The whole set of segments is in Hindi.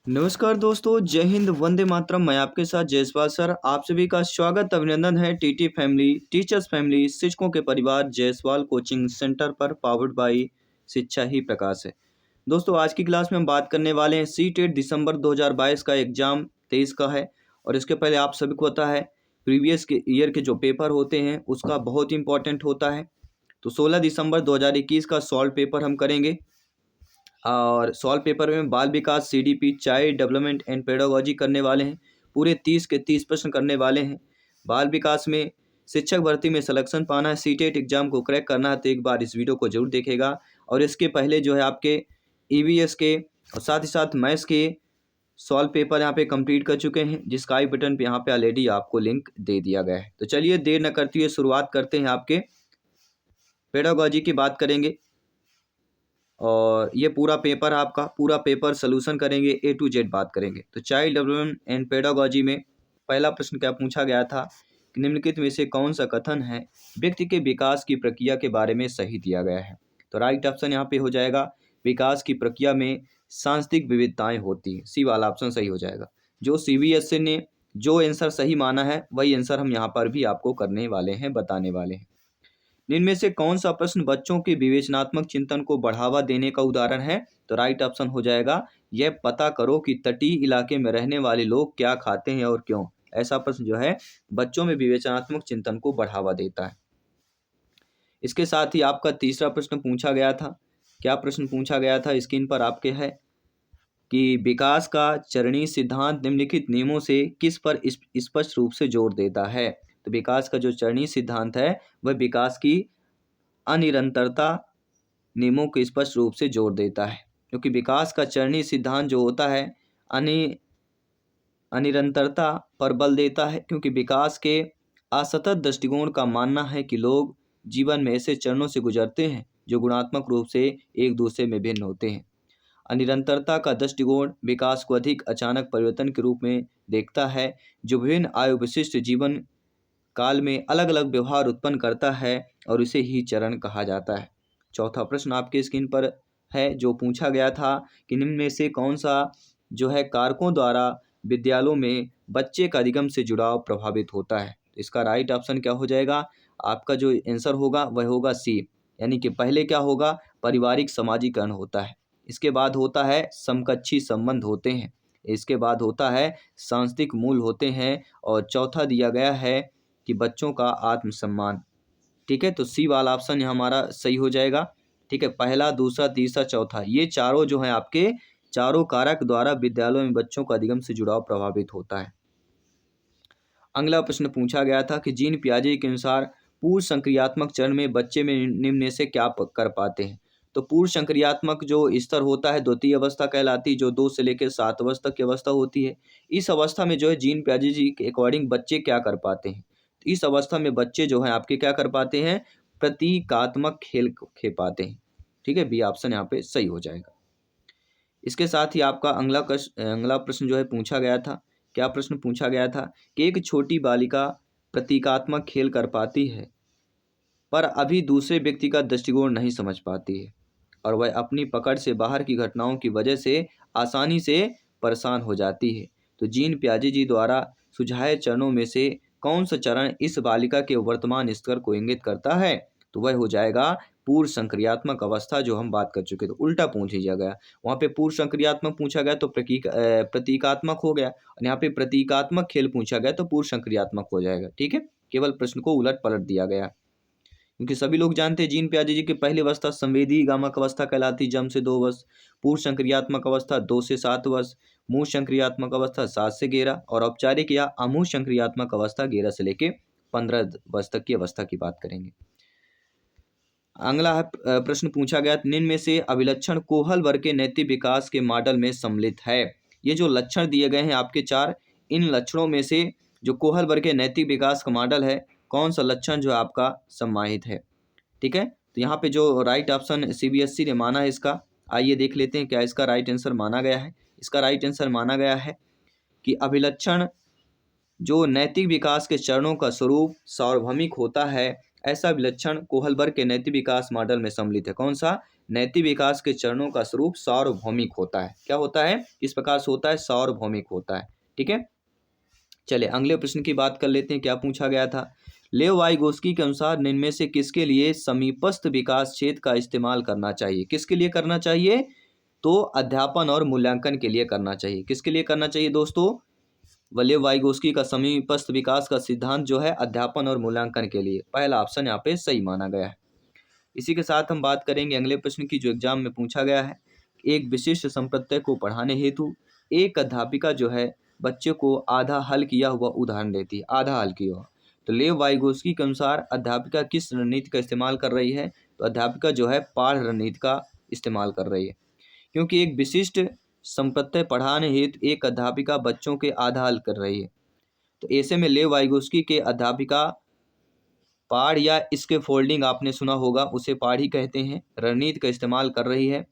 नमस्कार दोस्तों, जय हिंद, वंदे मातरम। मैं आपके साथ जयसवाल सर। आप सभी का स्वागत अभिनंदन है टीटी फैमिली, टीचर्स फैमिली, शिक्षकों के परिवार जयसवाल कोचिंग सेंटर पर, पावर्ड बाई शिक्षा ही प्रकाश है। दोस्तों, आज की क्लास में हम बात करने वाले हैं सीटेट दिसंबर 2022 का एग्जाम 23 का है। और इसके पहले आप सभी को पता है प्रीवियस के ईयर के जो पेपर होते हैं उसका बहुत इंपॉर्टेंट होता है। तो 16 दिसंबर 2021 का सॉल्व पेपर हम करेंगे। और सॉल्व पेपर में बाल विकास, CDP, child development and pedagogy करने वाले हैं। पूरे 30 के 30 प्रश्न करने वाले हैं। बाल विकास में शिक्षक भर्ती में सिलेक्शन पाना है, सीटेट एग्जाम को क्रैक करना है तो एक बार इस वीडियो को जरूर देखेगा। और इसके पहले जो है आपके ईवीएस के और साथ ही साथ मैथ्स के सॉल्व पेपर यहाँ पे कंप्लीट कर चुके हैं, जिसका आई बटन पे यहाँ पे ऑलरेडी आपको लिंक दे दिया गया है। तो चलिए देर न करते हुए शुरुआत करते हैं। आपके पेडागोजी की बात करेंगे और ये पूरा पेपर, आपका पूरा पेपर सोल्यूशन करेंगे, ए टू जेड बात करेंगे। तो चाइल्ड डेवलपमेंट एंड पेडागोजी में पहला प्रश्न क्या पूछा गया था कि निम्नलिखित में से कौन सा कथन है व्यक्ति के विकास की प्रक्रिया के बारे में सही दिया गया है। तो राइट ऑप्शन यहाँ पे हो जाएगा, विकास की प्रक्रिया में सांस्कृतिक विविधताएं होती है। सी वाला ऑप्शन सही हो जाएगा। जो सीबीएसई ने जो आंसर सही माना है वही आंसर हम यहाँ पर भी आपको करने वाले हैं, बताने वाले हैं। इनमें से कौन सा प्रश्न बच्चों के विवेचनात्मक चिंतन को बढ़ावा देने का उदाहरण है। तो राइट ऑप्शन हो जाएगा, यह पता करो कि तटीय इलाके में रहने वाले लोग क्या खाते हैं और क्यों। ऐसा प्रश्न जो है बच्चों में विवेचनात्मक चिंतन को बढ़ावा देता है। इसके साथ ही आपका तीसरा प्रश्न पूछा गया था। क्या प्रश्न पूछा गया था स्क्रीन पर आपके है कि विकास का चरणीय सिद्धांत निम्नलिखित नियमों से किस पर स्पष्ट रूप से जोर देता है। तो विकास का जो चरणीय सिद्धांत है वह विकास की अनिरंतरता नियमों को स्पष्ट रूप से जोड़ देता है, क्योंकि विकास का चरणीय सिद्धांत जो होता है अनिरंतरता पर बल देता है, क्योंकि विकास के असतत दृष्टिकोण का मानना है कि लोग जीवन में ऐसे चरणों से गुजरते हैं जो गुणात्मक रूप से एक दूसरे में भिन्न होते हैं। अनिरंतरता का दृष्टिकोण विकास को अधिक अचानक परिवर्तन के रूप में देखता है, जो विभिन्न आयु विशिष्ट जीवन काल में अलग अलग व्यवहार उत्पन्न करता है और इसे ही चरण कहा जाता है। चौथा प्रश्न आपके स्क्रीन पर है जो पूछा गया था कि निम्न में से कौन सा जो है कारकों द्वारा विद्यालयों में बच्चे का अधिगम से जुड़ाव प्रभावित होता है। तो इसका राइट ऑप्शन क्या हो जाएगा, आपका जो आंसर होगा वह होगा सी, यानी कि पहले क्या होगा, पारिवारिक समाजीकरण होता है। इसके बाद होता है समकक्षी संबंध होते हैं। इसके बाद होता है सांस्कृतिक मूल होते हैं। और चौथा दिया गया है कि बच्चों का आत्मसम्मान। ठीक है, तो सी वाला ऑप्शन हमारा सही हो जाएगा। ठीक है, पहला, दूसरा, तीसरा, चौथा, ये चारों जो है आपके चारों कारक द्वारा विद्यालयों में बच्चों का अधिगम से जुड़ाव प्रभावित होता है। अगला प्रश्न पूछा गया था कि जीन पियाजे के अनुसार पूर्व संक्रियात्मक चरण में बच्चे में निम्न से क्या कर पाते हैं। तो पूर्व संक्रियात्मक जो स्तर होता है द्वितीय अवस्था कहलाती है, जो 2 से लेकर 7 वर्ष तक की अवस्था होती है। इस अवस्था में जो है जीन पियाजे जी के अकॉर्डिंग बच्चे क्या कर पाते हैं। तो इस अवस्था में बच्चे जो है आपके क्या कर पाते हैं, प्रतीकात्मक खेल खेल पाते हैं। ठीक है, बी ऑप्शन यहाँ पे सही हो जाएगा। इसके साथ ही आपका अगला प्रश्न जो है पूछा गया था। क्या प्रश्न पूछा गया था कि एक छोटी बालिका प्रतीकात्मक खेल कर पाती है पर अभी दूसरे व्यक्ति का दृष्टिकोण नहीं समझ पाती है, और वह अपनी पकड़ से बाहर की घटनाओं की वजह से आसानी से परेशान हो जाती है। तो जीन पियाजे जी द्वारा सुझाए चरणों में से कौन सा चरण इस बालिका के वर्तमान स्तर को इंगित करता है। तो वह हो जाएगा पूर्व संक्रियात्मक अवस्था, जो हम बात कर चुके थे। उल्टा पूछ लिया गया, वहाँ पे पूर्व संक्रियात्मक पूछा गया तो प्रतीकात्मक हो गया, और यहाँ पे प्रतीकात्मक खेल पूछा गया तो पूर्व संक्रियात्मक हो जाएगा। ठीक है, केवल प्रश्न को उलट पलट दिया गया, क्योंकि सभी लोग जानते हैं जीन पियाजे जी की पहली अवस्था संवेदी गामक अवस्था कहलाती, जन्म से 2 वर्ष। पूर्व संक्रियात्मक अवस्था 2 से 7 वर्ष। मूल संक्रियात्मक अवस्था 7 से 11, और औपचारिक या अमूल संक्रियात्मक अवस्था 11 से लेके 15 वर्ष तक की अवस्था की बात करेंगे। अगला है प्रश्न पूछा गया, निम्न में से अभिलक्षण कोहल वर्ग के नैतिक विकास के मॉडल में सम्मिलित है। ये जो लक्षण दिए गए हैं आपके 4, इन लक्षणों में से जो कोहल वर्ग के नैतिक विकास का मॉडल है, कौन सा लक्षण जो आपका सम्मानित है। ठीक है, तो यहाँ पे जो राइट ऑप्शन सीबीएसई ने माना है इसका, आइए देख लेते हैं क्या इसका राइट आंसर माना गया है। इसका राइट आंसर माना गया है कि अभिलक्षण जो नैतिक विकास के चरणों का स्वरूप सार्वभौमिक होता है ऐसा विलक्षण कोहलबर्ग के नैतिक विकास मॉडल में सम्मिलित है। कौन सा? नैतिक विकास के चरणों का स्वरूप सार्वभौमिक होता है। क्या होता है? इस प्रकार से होता है, सार्वभौमिक होता है। ठीक है, चलिए अगले प्रश्न की बात कर लेते हैं। क्या पूछा गया था? लेव वाइगोस्की के अनुसार निम्न में से किसके लिए समीपस्थ विकास क्षेत्र का इस्तेमाल करना चाहिए? किसके लिए करना चाहिए? तो अध्यापन और मूल्यांकन के लिए करना चाहिए। किसके लिए करना चाहिए दोस्तों? लेव वाइगोस्की का समीपस्थ विकास का सिद्धांत जो है अध्यापन और मूल्यांकन के लिए। पहला ऑप्शन यहाँ पे सही माना गया है। इसी के साथ हम बात करेंगे अगले प्रश्न की, जो एग्जाम में पूछा गया है। एक विशिष्ट संप्रत्यय को पढ़ाने हेतु एक अध्यापिका जो है बच्चे को आधा हल किया हुआ उदाहरण देती है। आधा हल किया हुआ, तो लेव वाइगोस्की के अनुसार अध्यापिका किस रणनीति का इस्तेमाल कर रही है? तो अध्यापिका जो है पाठ रणनीति का इस्तेमाल कर रही है, क्योंकि एक विशिष्ट संप्रत्यय पढ़ाने हेतु एक अध्यापिका बच्चों के आधा हल कर रही है। तो ऐसे में लेव वाइगोस्की के अध्यापिका पाढ़ या इसके फोल्डिंग आपने सुना होगा, उसे पाढ़ ही कहते हैं, रणनीति का इस्तेमाल कर रही है।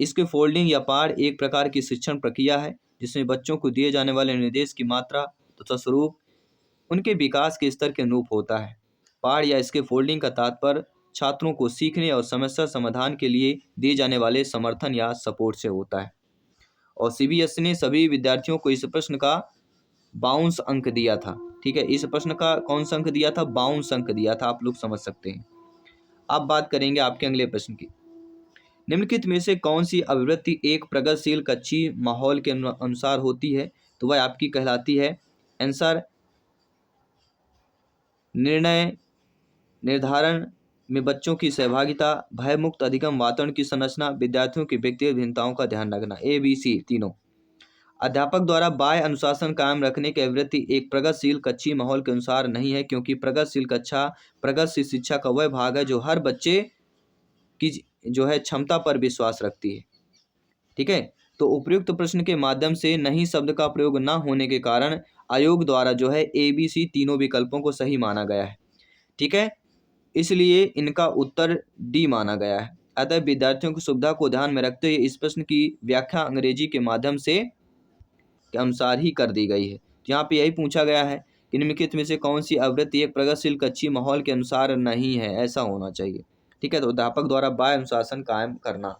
इसके फोल्डिंग या पाढ़ एक प्रकार की शिक्षण प्रक्रिया है जिसमें बच्चों को दिए जाने वाले निर्देश की मात्रा तथा स्वरूप उनके विकास के स्तर के अनुरूप होता है। पाढ़ या इसके फोल्डिंग का तात्पर्य छात्रों को सीखने और समस्या समाधान के लिए दिए जाने वाले समर्थन या सपोर्ट से होता है। और सीबीएसई ने सभी विद्यार्थियों को इस प्रश्न का 52 अंक दिया था। ठीक है, इस प्रश्न का कौन सा अंक दिया था? 52 अंक दिया था, आप लोग समझ सकते हैं। अब बात करेंगे आपके अगले प्रश्न की। निम्नलिखित में से कौन सी अभिवृत्ति एक प्रगतिशील कच्ची माहौल के अनुसार होती है? तो वह आपकी कहलाती है आंसर निर्णय निर्धारण में बच्चों की सहभागिता, भयमुक्त अधिगम वातावरण की संरचना, विद्यार्थियों की व्यक्तिगत भिन्नताओं का ध्यान रखना। ABC तीनों। अध्यापक द्वारा बाह्य अनुशासन कायम रखने की प्रवृत्ति एक प्रगतिशील कच्ची माहौल के अनुसार नहीं है, क्योंकि प्रगतिशील शिक्षा का वह भाग है जो हर बच्चे की जो है क्षमता पर विश्वास रखती है। ठीक है, तो उपयुक्त प्रश्न के माध्यम से नहीं शब्द का प्रयोग न होने के कारण आयोग द्वारा जो है ABC तीनों विकल्पों को सही माना गया है। ठीक है, इसलिए इनका उत्तर डी माना गया है। अतः विद्यार्थियों की सुविधा को ध्यान में रखते हुए इस प्रश्न की व्याख्या अंग्रेजी के माध्यम से के अनुसार ही कर दी गई है। यहाँ पे यही पूछा गया है कि निम्नलिखित में से कौन सी आवृत्ति एक प्रगतिशील कच्ची माहौल के अनुसार नहीं है, ऐसा होना चाहिए। ठीक है, तो अध्यापक द्वारा बाह्य अनुशासन कायम करना।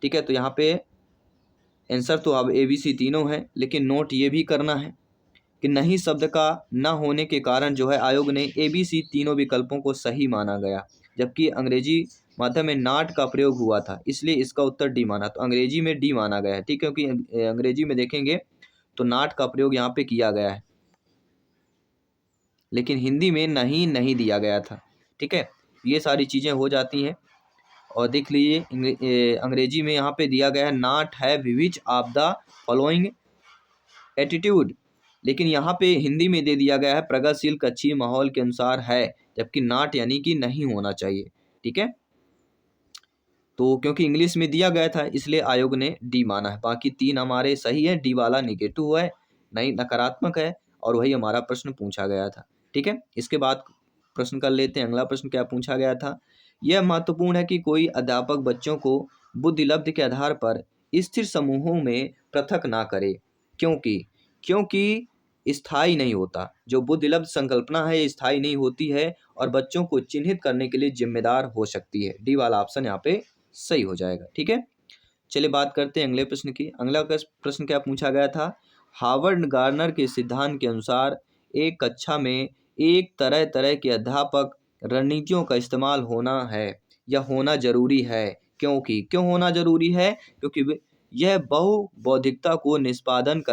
ठीक है, तो यहाँ पे आंसर तो अब ABC तीनों है, लेकिन नोट ये भी करना है कि नहीं शब्द का न होने के कारण जो है आयोग ने ABC तीनों विकल्पों को सही माना गया, जबकि अंग्रेजी माध्यम में नॉट का प्रयोग हुआ था, इसलिए इसका उत्तर डी माना। तो अंग्रेजी में डी माना गया है। ठीक है, क्योंकि अंग्रेजी में देखेंगे तो नॉट का प्रयोग यहाँ पे किया गया है, लेकिन हिंदी में नहीं दिया गया था। ठीक है, ये सारी चीज़ें हो जाती हैं। और देख लीजिए अंग्रेजी में यहाँ पे दिया गया है not have which of the following attitude, लेकिन यहाँ पे हिंदी में दे दिया गया है प्रगतिशील कच्ची माहौल के अनुसार है, जबकि नॉट यानी कि नहीं होना चाहिए। ठीक है, तो क्योंकि इंग्लिश में दिया गया था इसलिए आयोग ने डी माना है। बाकी तीन हमारे सही है, डी वाला निगेटिव है, नहीं नकारात्मक है, और वही हमारा प्रश्न पूछा गया था। ठीक है, इसके बाद प्रश्न कर लेते हैं। अगला प्रश्न क्या पूछा गया था? यह महत्वपूर्ण है कि कोई अध्यापक बच्चों को बुद्धिलब्धि के आधार पर स्थिर समूहों में पृथक ना करे, क्योंकि स्थायी नहीं होता। जो बुद्धिलब्ध संकल्पना है स्थायी नहीं होती है और बच्चों को चिन्हित करने के लिए जिम्मेदार हो सकती है। डी वाला ऑप्शन यहाँ पे सही हो जाएगा। ठीक है, चलिए बात करते हैं अगले प्रश्न की। अगला प्रश्न क्या पूछा गया था? हार्वर्ड गार्नर के सिद्धांत के अनुसार एक कक्षा में एक तरह तरह के अध्यापक रणनीतियों का इस्तेमाल होना है या होना जरूरी है। क्यों होना जरूरी है? क्योंकि यह बहुबौद्धिकता को निष्पादित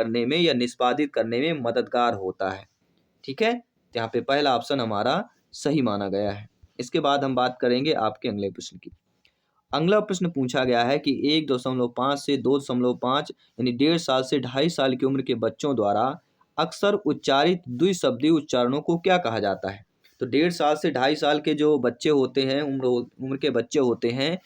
करने में मददगार होता है। ठीक है, यहाँ पे पहला ऑप्शन हमारा सही माना गया है। इसके बाद हम बात करेंगे आपके अगले प्रश्न की। अगला प्रश्न पूछा गया है कि 1.5 से 2.5 यानी 1.5 साल से 2.5 साल की उम्र के बच्चों द्वारा अक्सर उच्चारित द्विशब्दी उच्चारणों को क्या कहा जाता है? तो 1.5 साल से 2.5 साल के जो बच्चे होते हैं, उम्र के बच्चे होते हैं,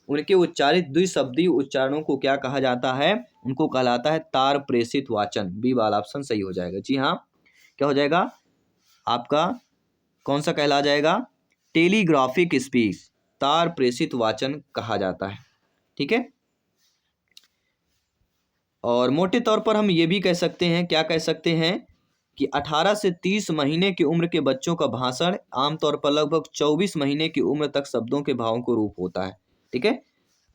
उनके उच्चारित द्विशब्दी उच्चारणों को क्या कहा जाता है? उनको कहलाता है तार प्रेषित वाचन। बी वाला ऑप्शन सही हो जाएगा। जी हाँ, क्या हो जाएगा आपका? कौन सा कहला जाएगा? टेलीग्राफिक स्पीच, तार प्रेषित वाचन कहा जाता है। ठीक है, और मोटे तौर पर हम ये भी कह सकते हैं, क्या कह सकते हैं कि 18 से 30 महीने की उम्र के बच्चों का भाषण आमतौर पर लगभग 24 महीने की उम्र तक शब्दों के भावों को रूप होता है। ठीक है,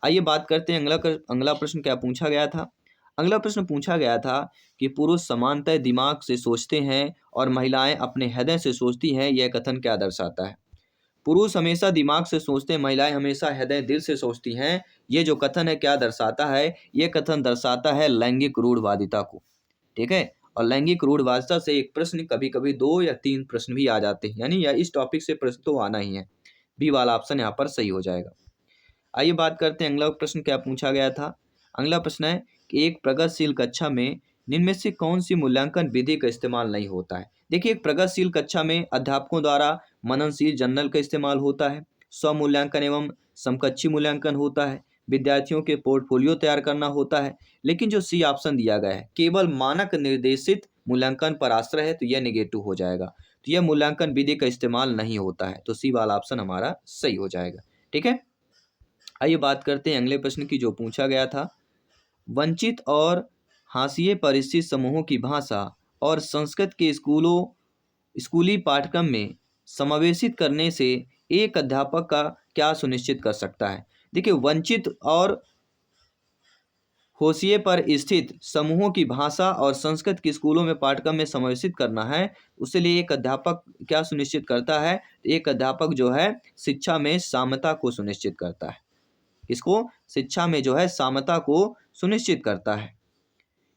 आइए बात करते हैं अगला प्रश्न क्या पूछा गया था। अगला प्रश्न पूछा गया था कि पुरुष समानतः दिमाग से सोचते हैं और महिलाएं अपने हृदय से सोचती हैं, यह कथन क्या दर्शाता है। पुरुष हमेशा दिमाग से सोचते हैं, महिलाएं हमेशा हृदय दिल से सोचती हैं। ये जो कथन है क्या दर्शाता है, ये कथन दर्शाता है लैंगिक रूढ़वादिता को। ठीक है, और लैंगिक रूढ़वादिता से एक प्रश्न, कभी कभी 2 या 3 प्रश्न भी आ जाते हैं, यानी इस टॉपिक से प्रश्न तो आना ही है। बी वाला ऑप्शन यहाँ पर सही हो जाएगा। आइए बात करते हैं अगला प्रश्न क्या पूछा गया था। अगला प्रश्न है कि एक प्रगतिशील कक्षा में निम्न में से कौन सी मूल्यांकन विधि का इस्तेमाल नहीं होता है। देखिए, एक प्रगतिशील कक्षा में अध्यापकों द्वारा मननशील जर्नल का इस्तेमाल होता है, स्वमूल्यांकन एवं समकक्षी मूल्यांकन होता है, विद्यार्थियों के पोर्टफोलियो तैयार करना होता है। लेकिन जो सी ऑप्शन दिया गया है केवल मानक निर्देशित मूल्यांकन पर आश्रय है, तो यह नेगेटिव हो जाएगा। तो यह मूल्यांकन विधि का इस्तेमाल नहीं होता है, तो सी वाला ऑप्शन हमारा सही हो जाएगा। ठीक है, आइए बात करते हैं अगले प्रश्न की जो पूछा गया था। वंचित और हाशिए पर स्थित समूहों की भाषा और संस्कृत के स्कूली पाठ्यक्रम में समावेशित करने से एक अध्यापक का क्या सुनिश्चित कर सकता है। देखिए, वंचित और होशिये पर स्थित समूहों की भाषा और संस्कृत के स्कूलों में पाठ्यक्रम में समावेशित करना है, उसके लिए एक अध्यापक क्या सुनिश्चित करता है। एक अध्यापक जो है शिक्षा में सामता को सुनिश्चित करता है। इसको शिक्षा में जो है सामता को सुनिश्चित करता है,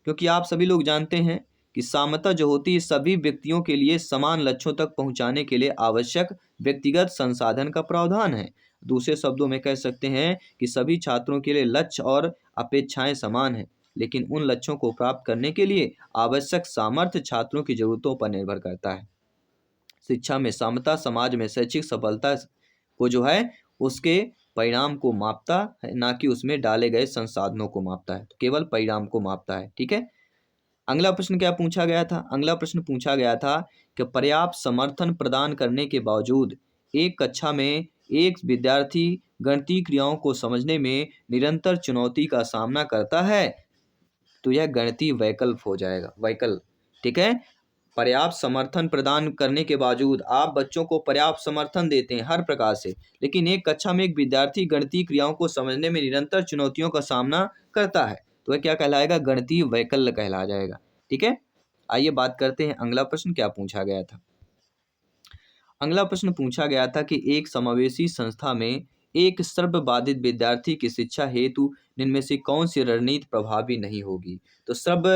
क्योंकि आप सभी लोग जानते हैं कि सामता जो होती है सभी व्यक्तियों के लिए समान लक्ष्यों तक पहुंचाने के लिए आवश्यक व्यक्तिगत संसाधन का प्रावधान है। दूसरे शब्दों में कह सकते हैं कि सभी छात्रों के लिए लक्ष्य और अपेक्षाएं समान हैं, लेकिन उन लक्ष्यों को प्राप्त करने के लिए आवश्यक सामर्थ्य छात्रों की जरूरतों पर निर्भर करता है। शिक्षा में समता समाज में शैक्षिक सफलता को जो है उसके परिणाम को मापता है, ना कि उसमें डाले गए संसाधनों को मापता है, तो केवल परिणाम को मापता है। ठीक है, अगला प्रश्न क्या पूछा गया था। अगला प्रश्न पूछा गया था कि पर्याप्त समर्थन प्रदान करने के बावजूद एक कक्षा में एक विद्यार्थी गणितीय क्रियाओं को समझने में निरंतर चुनौती का सामना करता है, तो यह गणितीय वैकल्प हो जाएगा, वैकल्प। ठीक है, पर्याप्त समर्थन प्रदान करने के बावजूद आप बच्चों को पर्याप्त समर्थन देते हैं हर प्रकार से, लेकिन एक कक्षा में एक विद्यार्थी गणितीय क्रियाओं को समझने में निरंतर चुनौतियों का सामना करता है, तो वह क्या कहलाएगा, गणितीय वैकल्य कहला जाएगा। ठीक है, आइए बात करते हैं अगला प्रश्न क्या पूछा गया था। अगला प्रश्न पूछा गया था कि एक समावेशी संस्था में एक सर्वबाधित विद्यार्थी की शिक्षा हेतु इनमें से कौन सी रणनीति प्रभावी नहीं होगी। तो सर्व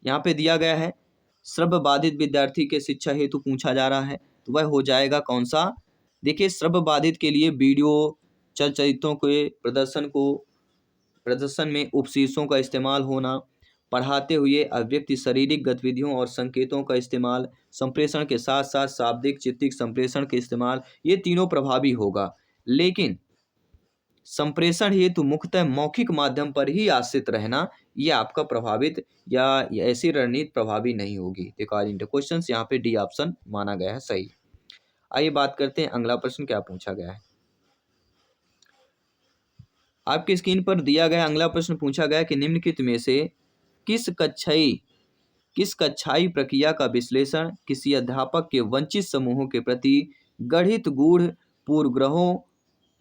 यहाँ पे दिया गया है, सर्वबाधित विद्यार्थी के शिक्षा हेतु पूछा जा रहा है, तो वह हो जाएगा कौन सा। देखिए, सर्वबाधित के लिए वीडियो चलचित्रों के प्रदर्शन में उपशीर्षों का इस्तेमाल होना, पढ़ाते हुए अव्यक्त शारीरिक गतिविधियों और संकेतों का इस्तेमाल, संप्रेषण के साथ साथ शाब्दिक चित्तिक संप्रेषण के इस्तेमाल, ये तीनों प्रभावी होगा। लेकिन संप्रेषण हेतु मुख्यतः मौखिक माध्यम पर ही आश्रित रहना, ये आपका प्रभावित या ऐसी रणनीति प्रभावी नहीं होगी। अकॉर्डिंग टू क्वेश्चन यहाँ पे डी ऑप्शन माना गया है सही। आइए बात करते हैं अगला प्रश्न क्या पूछा गया है। आपकी स्क्रीन पर दिया गया अगला प्रश्न पूछा गया कि निम्नलिखित में से किस कक्षाई प्रक्रिया का विश्लेषण किसी अध्यापक के वंचित समूहों के प्रति गढ़ित गूढ़ पूर्वग्रहों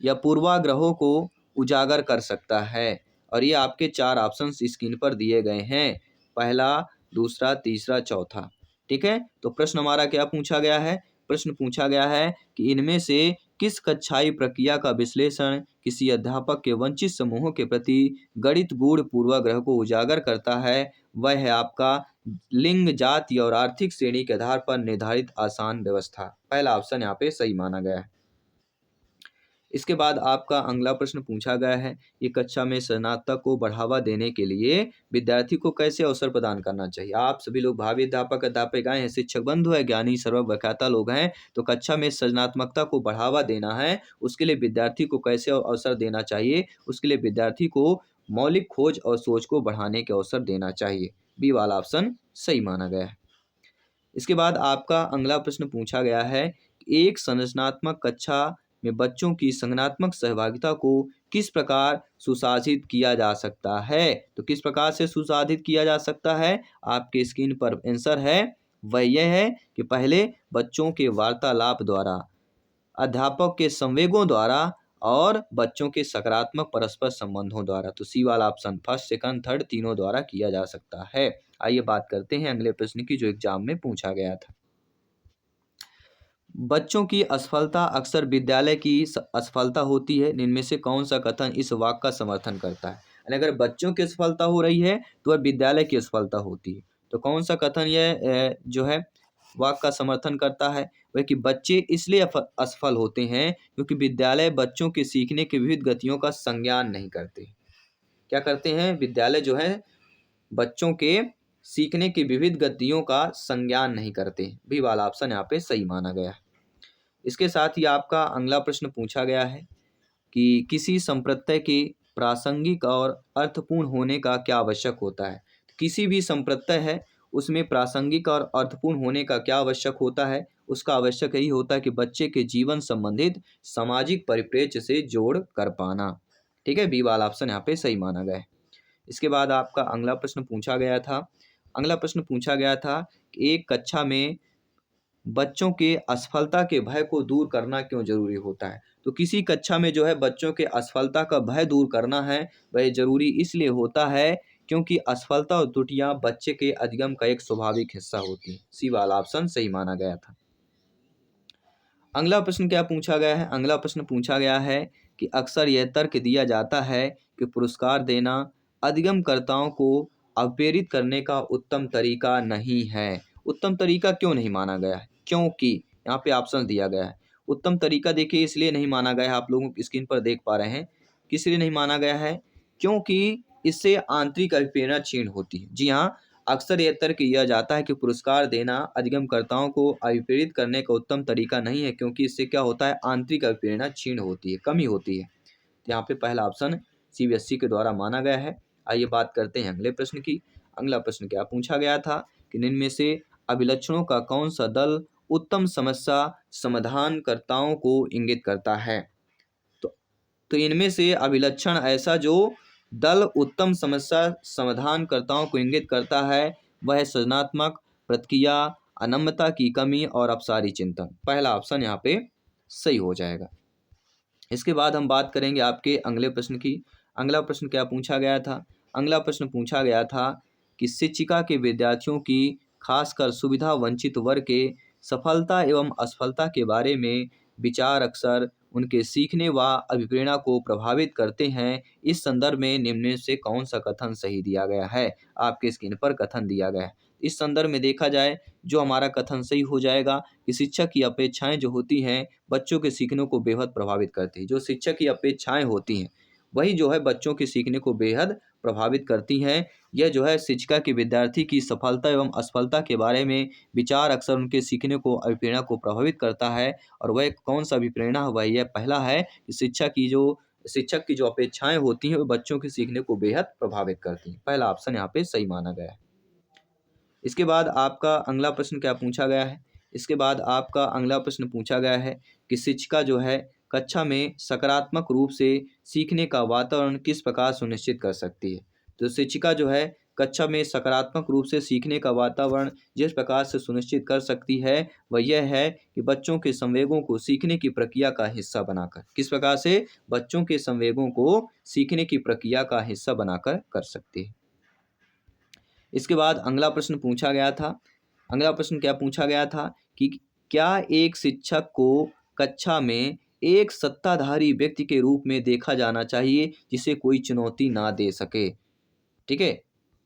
या पूर्वाग्रहों को उजागर कर सकता है। और ये आपके 4 ऑप्शन स्क्रीन पर दिए गए हैं, पहला, दूसरा, तीसरा, चौथा। ठीक है, तो प्रश्न हमारा क्या पूछा गया है। प्रश्न पूछा गया है कि इनमें से किस कक्षाई प्रक्रिया का विश्लेषण किसी अध्यापक के वंचित समूहों के प्रति गढ़ित गूढ़ पूर्वाग्रह को उजागर करता है। वह है आपका लिंग, जाति और आर्थिक श्रेणी के आधार पर निर्धारित आसान व्यवस्था। पहला ऑप्शन यहाँ पे सही माना गया है। इसके बाद आपका अगला प्रश्न पूछा गया है, ये कक्षा में सृजनात्मकता को बढ़ावा देने के लिए विद्यार्थी को कैसे अवसर प्रदान करना चाहिए। आप सभी लोग भावी अध्यापक अध्यापिकाएं हैं, शिक्षक बंधु है, ज्ञानी सर्वव्याख्याता लोग हैं, तो कक्षा में सृजनात्मकता को बढ़ावा देना है, उसके लिए विद्यार्थी को कैसे अवसर देना चाहिए। उसके लिए विद्यार्थी को मौलिक खोज और सोच को बढ़ाने के अवसर देना चाहिए। बी वाला ऑप्शन सही माना गया है। इसके बाद आपका अगला प्रश्न पूछा गया है, एक संरचनात्मक कक्षा में बच्चों की संज्ञानात्मक सहभागिता को किस प्रकार सुशासित किया जा सकता है। तो किस प्रकार से सुशासित किया जा सकता है, आपके स्क्रीन पर आंसर है वह यह है कि पहले बच्चों के वार्तालाप द्वारा, अध्यापक के संवेगों द्वारा और बच्चों के सकारात्मक परस्पर संबंधों द्वारा। तो सी वाला ऑप्शन फर्स्ट, सेकंड, थर्ड तीनों द्वारा किया जा सकता है। आइए बात करते हैं अगले प्रश्न की जो एग्जाम में पूछा गया था। बच्चों की असफलता अक्सर विद्यालय की असफलता होती है, इनमें से कौन सा कथन इस वाक्य का समर्थन करता है? यानी अगर बच्चों की असफलता हो रही है तो वह विद्यालय की असफलता होती है। तो कौन सा कथन यह जो है वाक्य का समर्थन करता है? वह कि बच्चे इसलिए असफल होते हैं क्योंकि विद्यालय बच्चों के सीखने की विविध गतियों का संज्ञान नहीं करते। क्या करते हैं? विद्यालय जो है बच्चों के सीखने की विविध गतियों का संज्ञान नहीं करते। बी वाला ऑप्शन यहाँ पे सही माना गया है। इसके साथ ही आपका अगला प्रश्न पूछा गया है कि किसी संप्रत्यय के प्रासंगिक और अर्थपूर्ण होने का क्या आवश्यक होता है? किसी भी संप्रत्यय है उसमें प्रासंगिक और अर्थपूर्ण होने का क्या आवश्यक होता है? उसका आवश्यक यही होता है कि बच्चे के जीवन संबंधित सामाजिक परिप्रेक्ष्य से जोड़ कर पाना। ठीक है, बी वाला ऑप्शन यहाँ पे सही माना गया है। इसके बाद आपका अगला प्रश्न पूछा गया था। अगला प्रश्न पूछा गया था कि एक कक्षा में बच्चों के असफलता के भय को दूर करना क्यों जरूरी होता है? तो किसी कक्षा में जो है बच्चों के असफलता का भय दूर करना है वह जरूरी इसलिए होता है क्योंकि असफलता और त्रुटियां बच्चे के अधिगम का एक स्वाभाविक हिस्सा होती है। सी वाला ऑप्शन सही माना गया था। अगला प्रश्न क्या पूछा गया है? अगला प्रश्न पूछा गया है कि अक्सर यह तर्क दिया जाता है कि पुरस्कार देना अधिगमकर्ताओं को अप्रेरित करने का उत्तम तरीका नहीं है। उत्तम तरीका क्यों नहीं माना गया है? क्योंकि यहाँ पे ऑप्शन दिया गया है। उत्तम तरीका देखिए इसलिए नहीं माना गया है, आप लोगों की स्क्रीन पर देख पा रहे हैं किस लिए नहीं माना गया है, क्योंकि इससे आंतरिक अभिप्रेरणा क्षीण होती है। जी हाँ, अक्सर यह तर्क किया जाता है कि पुरस्कार देना अधिगमकर्ताओं को अभिप्रेरित करने का उत्तम तरीका नहीं है क्योंकि इससे क्या होता है, आंतरिक अभिप्रेरणा क्षीण होती है, कमी होती है। तो यहाँ पे पहला ऑप्शन सीबीएसई के द्वारा माना गया है। आइए बात करते हैं अगले प्रश्न की। अगला प्रश्न क्या पूछा गया था कि निम्न में से अभिलक्षणों का कौन सा दल उत्तम समस्या समाधानकर्ताओं को इंगित करता है? तो इनमें से अभिलक्षण ऐसा जो दल उत्तम समस्या समाधानकर्ताओं को इंगित करता है वह सृजनात्मक प्रतिक्रिया, अनम्रता की कमी और अपसारी चिंतन। पहला ऑप्शन यहाँ पे सही हो जाएगा। इसके बाद हम बात करेंगे आपके अगले प्रश्न की। अगला प्रश्न क्या पूछा गया था? अगला प्रश्न पूछा गया था कि शिक्षिका के विद्यार्थियों की खासकर सुविधा वंचित वर्ग के सफलता एवं असफलता के बारे में विचार अक्सर उनके सीखने व अभिप्रेरणा को प्रभावित करते हैं। इस संदर्भ में निम्न में से कौन सा कथन सही दिया गया है? आपके स्क्रीन पर कथन दिया गया है। इस संदर्भ में देखा जाए जो हमारा कथन सही हो जाएगा कि शिक्षक की अपेक्षाएं जो होती हैं बच्चों के सीखने को बेहद प्रभावित करती है। जो शिक्षक की अपेक्षाएं होती हैं वही जो है बच्चों के सीखने को बेहद प्रभावित करती हैं। यह जो है शिक्षिका के विद्यार्थी की सफलता एवं असफलता के बारे में विचार अक्सर उनके सीखने को अभिप्रेरणा को प्रभावित करता है। और वह कौन सा अभिप्रेरणा है? वह यह पहला है कि शिक्षक की जो अपेक्षाएं होती हैं वो बच्चों के सीखने को बेहद प्रभावित करती हैं। पहला ऑप्शन यहाँ पे सही माना गया है। इसके बाद आपका अगला प्रश्न क्या पूछा गया है? इसके बाद आपका अगला प्रश्न पूछा गया है कि शिक्षिका जो है कक्षा में सकारात्मक रूप से सीखने का वातावरण किस प्रकार सुनिश्चित कर सकती है? तो शिक्षिका जो है कक्षा में सकारात्मक रूप से सीखने का वातावरण जिस प्रकार से सुनिश्चित कर सकती है वह यह है कि बच्चों के संवेगों को सीखने की प्रक्रिया का हिस्सा बनाकर। किस प्रकार से? बच्चों के संवेगों को सीखने की प्रक्रिया का हिस्सा बनाकर कर सकती है। इसके बाद अगला प्रश्न पूछा गया था। अगला प्रश्न क्या पूछा गया था कि क्या एक शिक्षक को कक्षा में एक सत्ताधारी व्यक्ति के रूप में देखा जाना चाहिए जिसे कोई चुनौती ना दे सके? ठीक है,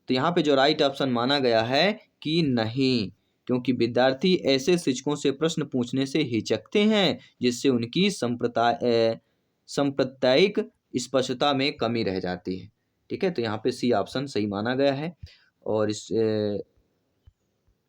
तो यहाँ पे जो राइट ऑप्शन माना गया है कि नहीं, क्योंकि विद्यार्थी ऐसे शिक्षकों से प्रश्न पूछने से हिचकते हैं जिससे उनकी सांप्रदायिक स्पष्टता में कमी रह जाती है। ठीक है, तो यहाँ पे सी ऑप्शन सही माना गया है। और इस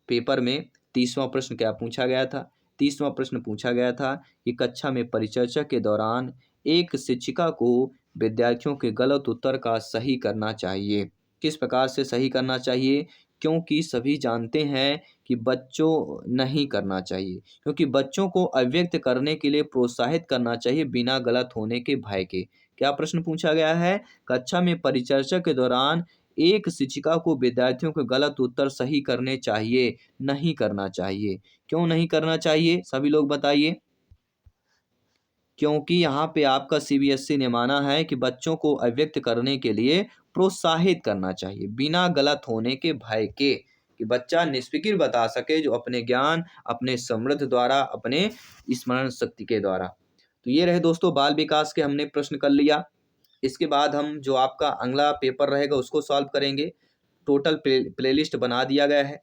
पेपर में 30वां प्रश्न क्या पूछा गया था? 30वां प्रश्न पूछा गया था कि कक्षा में परिचर्चा के दौरान एक शिक्षिका को विद्यार्थियों के गलत उत्तर का सही करना चाहिए। किस प्रकार से सही करना चाहिए? क्योंकि सभी जानते हैं कि बच्चों नहीं करना चाहिए, क्योंकि बच्चों को अभिव्यक्त करने के लिए प्रोत्साहित करना चाहिए बिना गलत होने के भय के। क्या प्रश्न पूछा गया है? कक्षा में परिचर्चा के दौरान एक शिक्षिका को विद्यार्थियों के गलत उत्तर सही करने चाहिए, नहीं करना चाहिए। क्यों नहीं करना चाहिए? सभी लोग बताइए। क्योंकि यहाँ पे आपका सीबीएसई ने माना है कि बच्चों को अभिव्यक्त करने के लिए प्रोत्साहित करना चाहिए, बिना गलत होने के भय के, कि बच्चा निष्फिक्र बता सके जो अपने ज्ञान, अपने समृद्ध द्वारा, अपने स्मरण शक्ति के द्वारा। तो ये रहे दोस्तों बाल विकास के हमने प्रश्न कर लिया। इसके बाद हम जो आपका अगला पेपर रहेगा उसको सॉल्व करेंगे। टोटल प्लेलिस्ट बना दिया गया है,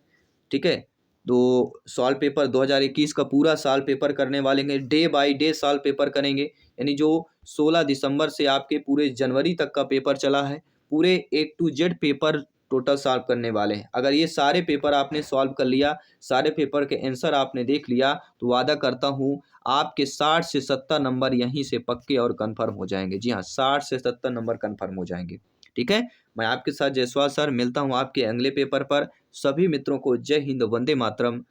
ठीक है। तो सॉल्व पेपर 2021 का पूरा साल पेपर करने वाले हैं, डे बाय डे साल पेपर करेंगे। यानी जो 16 दिसंबर से आपके पूरे जनवरी तक का पेपर चला है, पूरे A to Z paper total solve करने वाले हैं। अगर ये सारे पेपर आपने सॉल्व कर लिया, सारे पेपर के आंसर आपने देख लिया, तो वादा करता हूँ आपके 60 से 70 नंबर यहीं से पक्के और कन्फर्म हो जाएंगे। जी हाँ, 60 से 70 नंबर कन्फर्म हो जाएंगे, ठीक है। मैं आपके साथ जयसवाल सर, मिलता हूँ आपके अगले पेपर पर। सभी मित्रों को जय हिंद, वंदे मातरम।